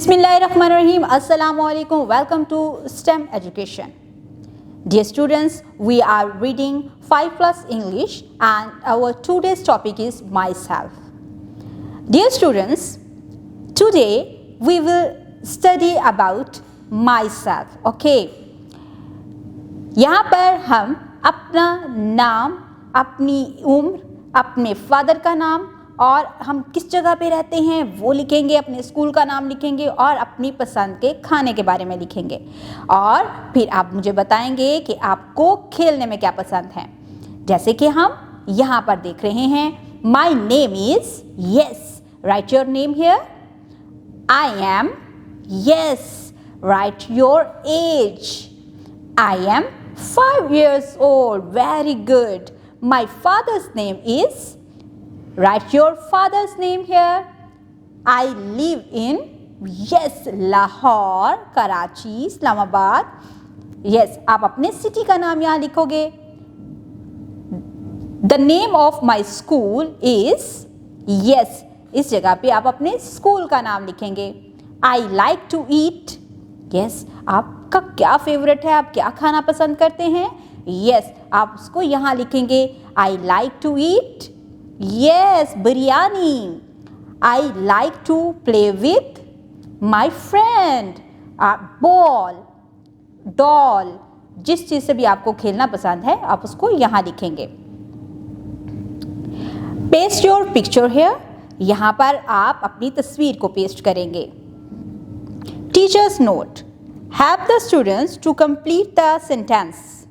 Bismillahirrahmanirrahim. Assalamu alaikum. Welcome to STEM Education. Dear students, we are reading 5 plus English and our today's topic is myself. Dear students, today we will study about myself. Okay. यहाँ पर हम अपना नाम, अपनी उम्र, अपने father का नाम और हम किस जगह पे रहते हैं वो लिखेंगे, अपने स्कूल का नाम लिखेंगे और अपनी पसंद के खाने के बारे में लिखेंगे और फिर आप मुझे बताएंगे कि आपको खेलने में क्या पसंद है। जैसे कि हम यहाँ पर देख रहे हैं, my name is, yes, right your name here. I am, yes, right your age. I am 5 years old, very good. My father's name is, write your father's name here. I live in, yes, Lahore, Karachi, Islamabad. Yes, आप अपने city का नाम यहाँ लिखोगे. The name of my school is, yes, इस जगह पे आप अपने स्कूल का नाम लिखेंगे. I like to eat. Yes, आपका क्या फेवरेट है, आप क्या खाना पसंद करते हैं? Yes, आप उसको यहाँ लिखेंगे. I like to eat, yes, biryani. I like to play with my friend. Ball, doll, जिस चीज़ से भी आपको खेलना पसंद है आप उसको यहाँ लिखेंगे. Paste your picture here. यहाँ पर आप अपनी तस्वीर को पेस्ट करेंगे. Teacher's note. Help the students to complete the sentence.